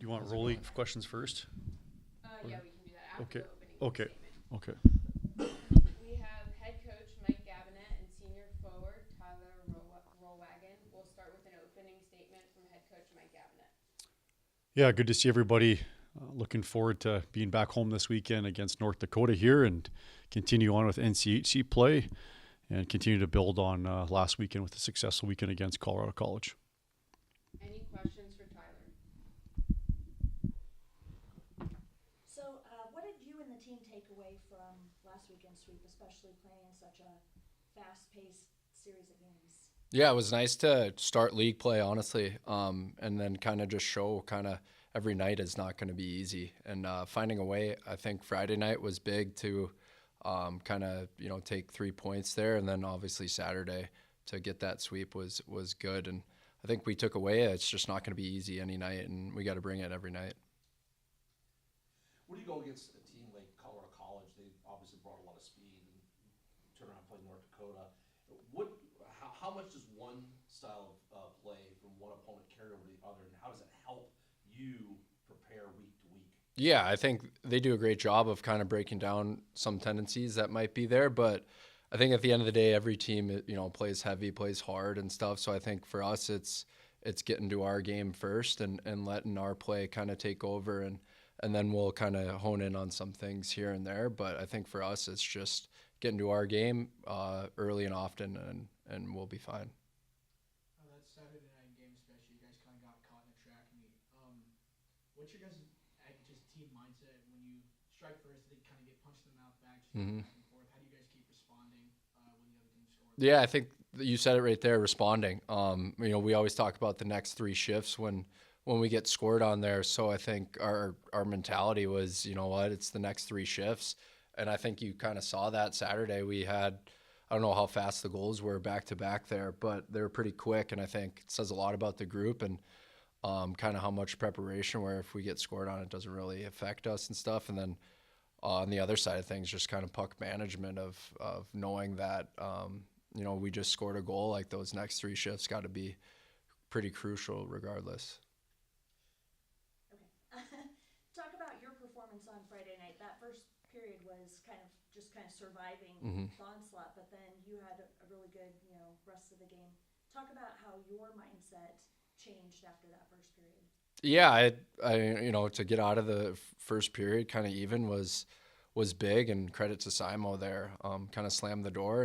You want rolling questions first? Yeah, we can do that after Okay. the opening Okay. statement. Okay. We have head coach Mike Gabinet and senior forward Tyler Rollwagen. We'll start with an opening statement from head coach Mike Gabinet. Yeah, good to see everybody. Looking forward to being back home this weekend against North Dakota here and continue on with NCHC play and continue to build on last weekend with a successful weekend against Colorado College. Any questions for Tyler? So, what did you and the team take away from last weekend's sweep, especially playing in such a fast-paced series of games? Yeah, it was nice to start league play, honestly, and then kind of just show every night is not going to be easy. And finding a way, I think Friday night was big to take 3 points there, and then obviously Saturday to get that sweep was good. And I think we took away it's just not going to be easy any night, and we got to bring it every night. When you go against a team like Colorado College, they obviously brought a lot of speed and turn around and play North Dakota. How much does one style of play from one opponent carry over to the other, and how does it help you prepare week to week? Yeah, I think they do a great job of kind of breaking down some tendencies that might be there, but I think at the end of the day, every team, plays heavy, plays hard and stuff. So I think for us, it's getting to our game first and letting our play kind of take over, and then we'll kind of hone in on some things here and there. But I think for us, it's just getting to our game early and often, and we'll be fine. That Saturday night game, especially, you guys kind of got caught in a track meet. What's your guys' just team mindset when you strike first, they kind of get punched in the mouth back, just back and forth? How do you guys keep responding when the other team scores? Yeah, I think you said it right there, responding. We always talk about the next 3 shifts when we get scored on there. So I think our mentality was, it's the next 3 shifts. And I think you kind of saw that Saturday. We had, I don't know how fast the goals were back to back there, but they were pretty quick. And I think it says a lot about the group and kind of how much preparation, where if we get scored on, it doesn't really affect us and stuff. And then on the other side of things, just kind of puck management of knowing that, we just scored a goal. Like those next 3 shifts got to be pretty crucial regardless. Okay. Talk about your performance on Friday night. That first period was kind of surviving the onslaught, but then you had a really good, rest of the game. Talk about how your mindset changed after that first period. Yeah, I to get out of the first period kind of even was big, and credit to Simo there. Kind of slammed the door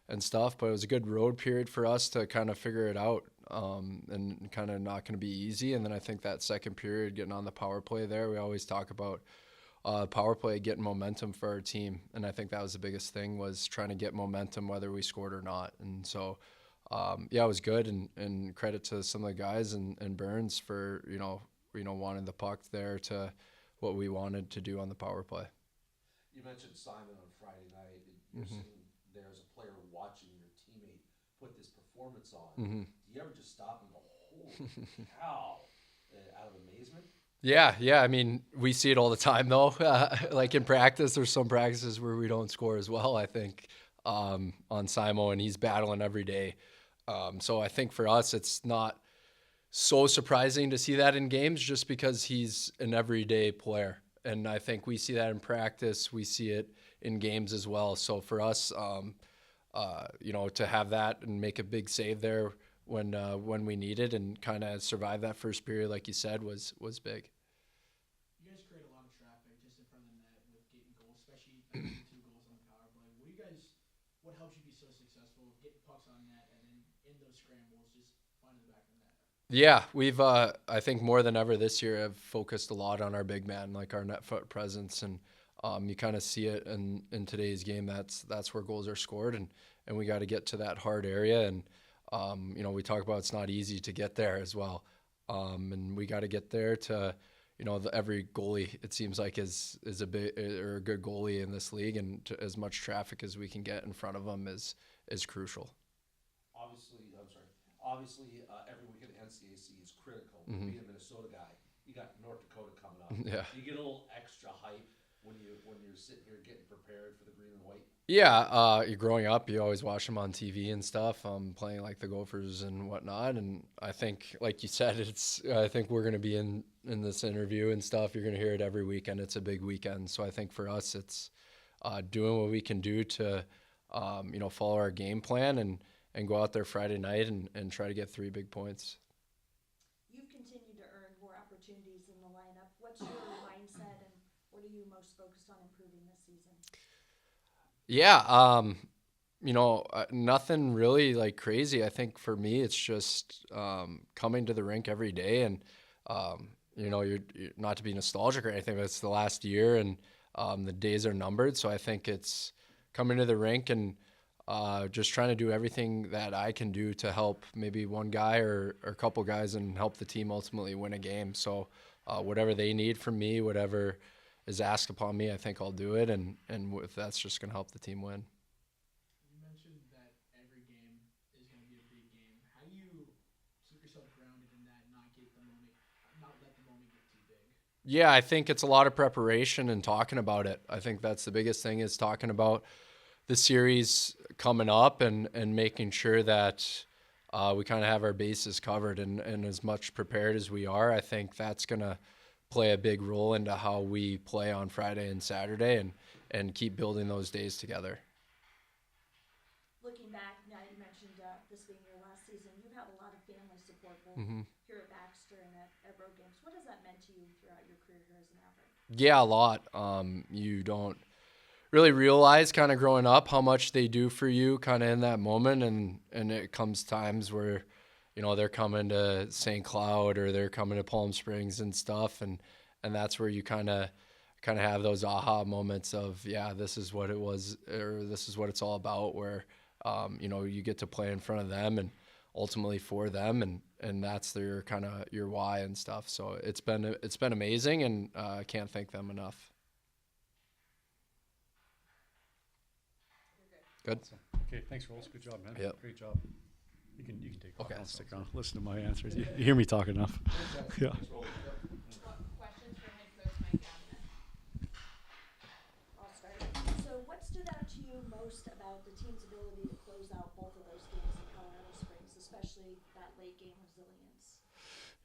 and stuff, but it was a good road period for us to kind of figure it out, and kind of not going to be easy. And then I think that second period, getting on the power play there, we always talk about power play getting momentum for our team, and I think that was the biggest thing, was trying to get momentum whether we scored or not. And so it was good, and credit to some of the guys and Burns for wanting the puck there to what we wanted to do on the power play. You mentioned Simon on Friday night. You're sitting there as a player watching your teammate put this performance on. Do you ever just stop and go, holy cow, out of amazement? Yeah. I mean, we see it all the time, though. Like in practice, there's some practices where we don't score as well, I think, on Simo, and he's battling every day. So I think for us, it's not so surprising to see that in games, just because he's an everyday player. And I think we see that in practice. We see it in games as well. So for us, to have that and make a big save there when we need it, and kind of survive that first period, like you said, was big. You guys create a lot of traffic just in front of the net with getting goals, especially 2 goals on the power play. What helps you be so successful with getting pucks on net, and then in those scrambles, just finding the back of the net? Yeah, we've I think more than ever this year have focused a lot on our big man, like our net foot presence, and you kind of see it in today's game. That's where goals are scored, and we got to get to that hard area, and we talk about it's not easy to get there as well, and we got to get there to, every goalie, it seems like, is a big or a good goalie in this league, and as much traffic as we can get in front of them is crucial. Obviously, every week at the NCHC is critical. Being a Minnesota guy, you got North Dakota coming up. Yeah. You get a little extra hype when you're sitting here getting prepared for the green and white. Yeah, you're growing up, you always watch them on TV and stuff, playing like the Gophers and whatnot. And I think, like you said, I think we're going to be in this interview and stuff. You're going to hear it every weekend. It's a big weekend. So I think for us, it's doing what we can do to, follow our game plan and go out there Friday night and try to get 3 big points. You've continued to earn more opportunities in the lineup. What's your mindset and what are you most focused on improving this season? Yeah, nothing really like crazy. I think for me, it's just coming to the rink every day, and you're not to be nostalgic or anything, but it's the last year, and the days are numbered. So I think it's coming to the rink and just trying to do everything that I can do to help maybe one guy or a couple guys and help the team ultimately win a game. So whatever they need from me, whatever is asked upon me, I think I'll do it, and if that's just going to help the team win. You mentioned that every game is going to be a big game. How do you keep yourself grounded in that, not let the moment get too big? Yeah, I think it's a lot of preparation and talking about it. I think that's the biggest thing, is talking about the series coming up and making sure that we kind of have our bases covered and as much prepared as we are. I think that's going to play a big role into how we play on Friday and Saturday and keep building those days together. Looking back, now you mentioned this being your last season, you've had a lot of family support both here at Baxter and at road games. What has that meant to you throughout your career here as an Maverick? Yeah, a lot. You don't really realize kind of growing up how much they do for you kind of in that moment, and it comes times where they're coming to St. Cloud or they're coming to Palm Springs and stuff, and that's where you kind of have those aha moments of, yeah, this is what it was, or this is what it's all about, where you get to play in front of them and ultimately for them, and that's their kind of your why and stuff. So it's been amazing, and I can't thank them enough. Good. Okay, thanks, Rolls. Good job, man. Yep. Great job. You can take off. Okay. I'll stick on. Listen to my answers. You hear me talk enough. Yeah. Questions for head coach Mike Gabinet? I'll start. So what stood out to you most about the team's ability to close out both of those games in Colorado Springs, especially that late game resilience?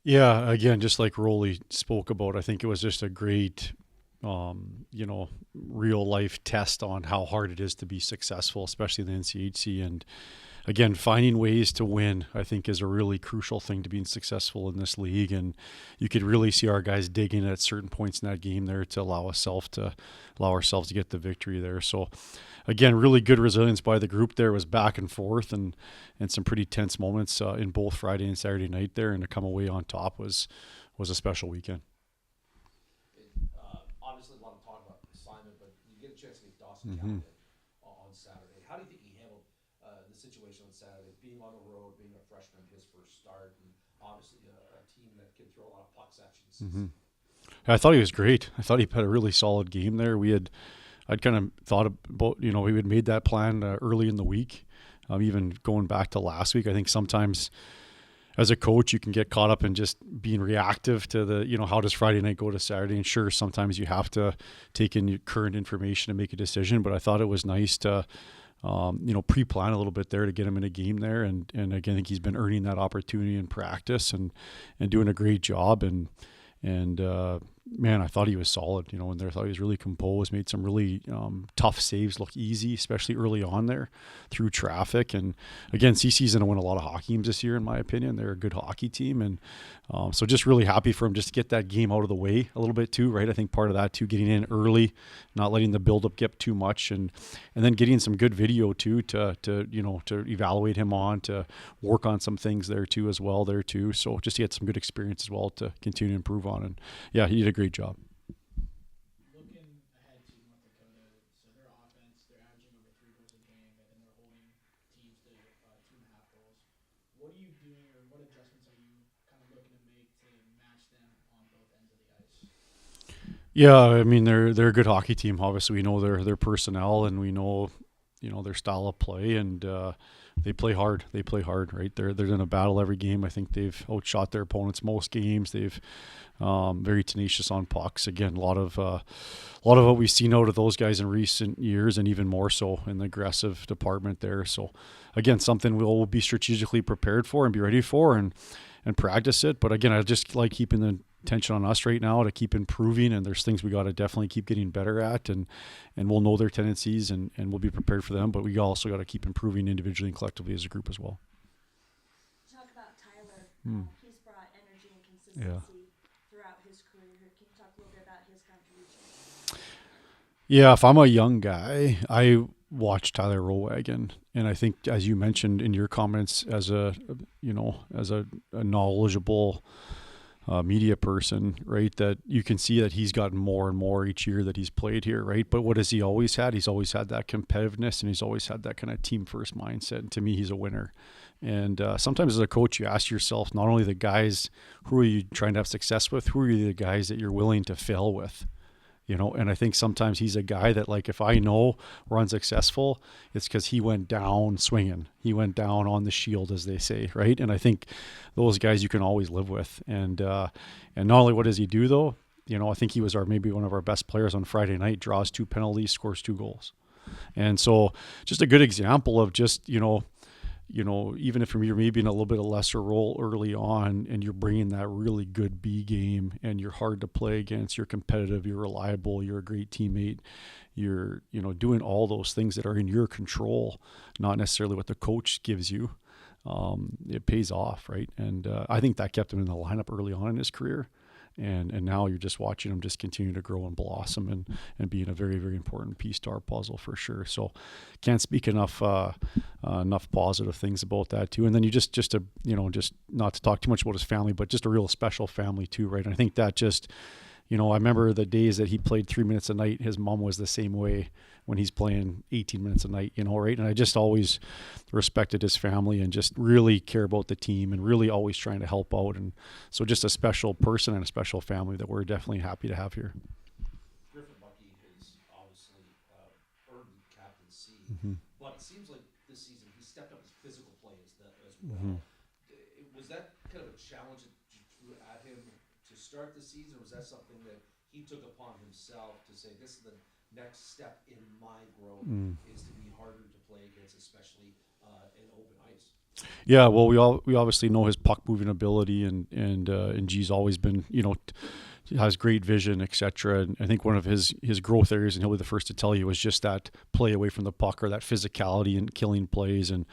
Yeah, again, just like Rolly spoke about, I think it was just a great, real life test on how hard it is to be successful, especially in the NCHC. And again, finding ways to win, I think, is a really crucial thing to being successful in this league. And you could really see our guys digging at certain points in that game there to allow ourselves to get the victory there. So again, really good resilience by the group there. It was back and forth and some pretty tense moments in both Friday and Saturday night there. And to come away on top was a special weekend. Obviously, a lot of talk about assignment, but you get a chance to meet Dawson Gabinet on Saturday. How do you think he handled the situation on Saturday, being on the road, being a freshman, his first start, and obviously a team that can throw a lot of puck sections? I thought he was great. I thought he had a really solid game there. I'd kind of thought about, we had made that plan early in the week, even going back to last week. I think sometimes as a coach, you can get caught up in just being reactive to the, how does Friday night go to Saturday? And sure, sometimes you have to take in your current information and make a decision. But I thought it was nice to, pre-plan a little bit there to get him in a game there. And again, I think he's been earning that opportunity in practice and doing a great job. And man, I thought he was solid, in there. I thought he was really composed, made some really tough saves look easy, especially early on there through traffic. And again, CC's going to win a lot of hockey games this year, in my opinion. They're a good hockey team. And so just really happy for him just to get that game out of the way a little bit too, right? I think part of that too, getting in early, not letting the buildup get too much, and then getting some good video too to evaluate him on, to work on some things there too as well there too. So just to get some good experience as well to continue to improve on. And yeah, he did a great job. Looking ahead to North Dakota, so their offense, they're averaging over 3 goals a game, and they're holding teams to 2.5 goals. What are you doing, or what adjustments are you kind of looking to make to match them on both ends of the ice? Yeah, I mean they're a good hockey team. Obviously, we know their personnel, and we know their style of play, and They play hard. They play hard, right? They're in a battle every game. I think they've outshot their opponents most games. They've very tenacious on pucks. Again, a lot of what we've seen out of those guys in recent years, and even more so in the aggressive department there. So, again, something we'll be strategically prepared for and be ready for, and practice it. But again, I just like keeping the attention on us right now to keep improving, and there's things we got to definitely keep getting better at, and we'll know their tendencies, and we'll be prepared for them, but we also got to keep improving individually and collectively as a group as well. Talk about Tyler. He's brought energy and consistency throughout his career. Can you talk a little bit about his contribution? Yeah, if I'm a young guy, I watch Tyler Rollwagen, and I think, as you mentioned in your comments, as a knowledgeable media person, right, that you can see that he's gotten more and more each year that he's played here, right? But what has he always had? He's always had that competitiveness, and he's always had that kind of team first mindset. And to me, he's a winner. And sometimes as a coach, you ask yourself, not only the guys who are you trying to have success with, who are the guys that you're willing to fail with? And I think sometimes he's a guy that, like, if I know we're unsuccessful, it's because he went down swinging. He went down on the shield, as they say, right? And I think those guys you can always live with. And not only what does he do, though, I think he was maybe one of our best players on Friday night, draws 2 penalties, scores 2 goals. And so just a good example of just, even if you're maybe in a little bit of lesser role early on, and you're bringing that really good B game, and you're hard to play against, you're competitive, you're reliable, you're a great teammate, you're, doing all those things that are in your control, not necessarily what the coach gives you, it pays off, right? And I think that kept him in the lineup early on in his career. And now you're just watching him just continue to grow and blossom and being a very, very important piece to our puzzle for sure. So can't speak enough positive things about that too. And then you just not to talk too much about his family, but just a real special family too, right? And I think that just, I remember the days that he played 3 minutes a night. His mom was the same way when he's playing 18 minutes a night, right? And I just always respected his family and just really care about the team and really always trying to help out. And so just a special person and a special family that we're definitely happy to have here. Griffin Ludtke has obviously earned captaincy, but it seems like this season he stepped up his physical play as well. Was that kind of a challenge that you threw at him to start the season, or was that something that he took upon himself to say, this is the next step in my growth, is to be harder to play against, especially in open ice? Yeah, well, we obviously know his puck moving ability, and G's always been, has great vision, etc. And I think one of his growth areas, and he'll be the first to tell you, was just that play away from the puck, or that physicality and killing plays. And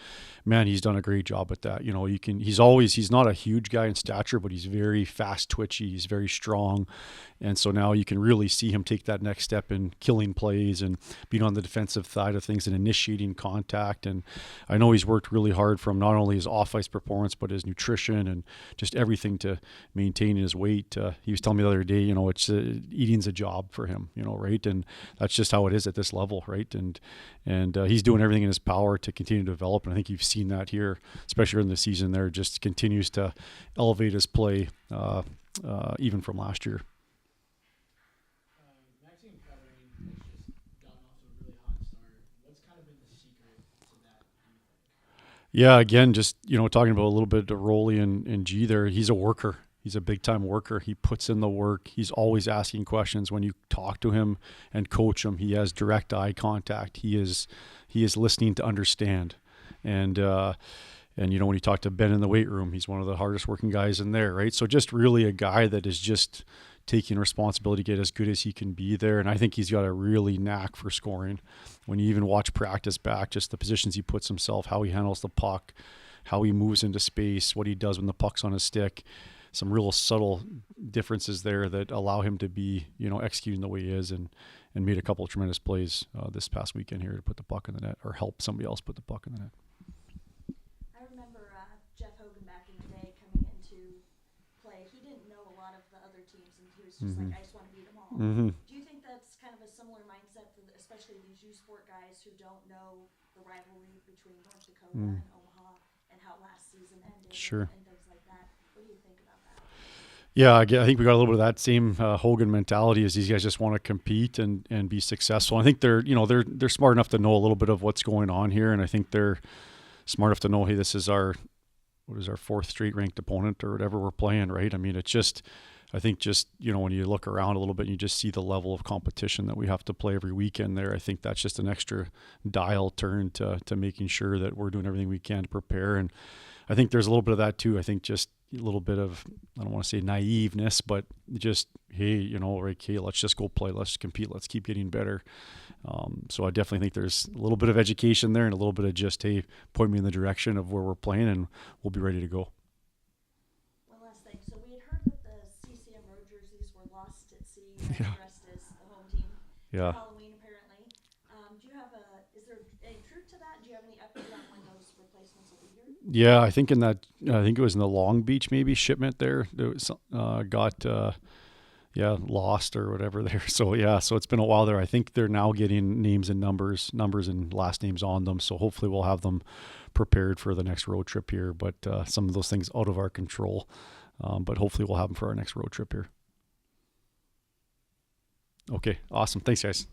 man, he's done a great job at that. He's not a huge guy in stature, but he's very fast twitchy. He's very strong. And so now you can really see him take that next step in killing plays and being on the defensive side of things and initiating contact. And I know he's worked really hard from not only his off-ice performance, but his nutrition and just everything to maintain his weight. He was telling me the other day, it's eating's a job for him, right? And that's just how it is at this level, right? And he's doing everything in his power to continue to develop. And I think you've seen that here, especially in the season there, just continues to elevate his play even from last year. Maxime Pellerin has just gotten off to a really hot start. What's kind of been the secret to that, do you think? Yeah, again, just, talking about a little bit of Rolly and G there, he's a worker. He's a big-time worker. He puts in the work. He's always asking questions. When you talk to him and coach him, he has direct eye contact. He is listening to understand. And when you talk to Ben in the weight room, he's one of the hardest working guys in there, right? So just really a guy that is just taking responsibility to get as good as he can be there. And I think he's got a really knack for scoring. When you even watch practice back, just the positions he puts himself, how he handles the puck, how he moves into space, what he does when the puck's on his stick, some real subtle differences there that allow him to be, executing the way he is, and made a couple of tremendous plays this past weekend here to put the puck in the net, or help somebody else put the puck in the net. I remember Jeff Hogan back in the day coming into play. He didn't know a lot of the other teams, and he was just like, I just want to beat them all. Do you think that's kind of a similar mindset for especially these U Sport guys who don't know the rivalry between North Dakota and Omaha, and how last season ended, Sure. and things like that? What do you think about that? Yeah, I think we got a little bit of that same Hogan mentality, as these guys just want to compete and be successful. I think they're smart enough to know a little bit of what's going on here, and I think they're smart enough to know, hey, this is our fourth straight ranked opponent or whatever we're playing, right? I mean, it's just, I think just, when you look around a little bit and you just see the level of competition that we have to play every weekend there, I think that's just an extra dial turn to making sure that we're doing everything we can to prepare. And I think there's a little bit of that too. I think just a little bit of, I don't want to say naiveness, but just, hey, okay, let's just go play, let's compete, let's keep getting better. So I definitely think there's a little bit of education there and a little bit of just, hey, point me in the direction of where we're playing and we'll be ready to go. One last thing. So we had heard that the CCM road jerseys were lost at sea, dressed as the home team Yeah. for Halloween apparently. Is there any truth to that? Do you have any update on when those replacements will be here? Yeah, I think it was in the Long Beach maybe shipment there. It was, got lost or whatever there. So so it's been a while there. I think they're now getting names and numbers and last names on them. So hopefully we'll have them prepared for the next road trip here. But some of those things out of our control. But hopefully we'll have them for our next road trip here. Okay, awesome. Thanks, guys.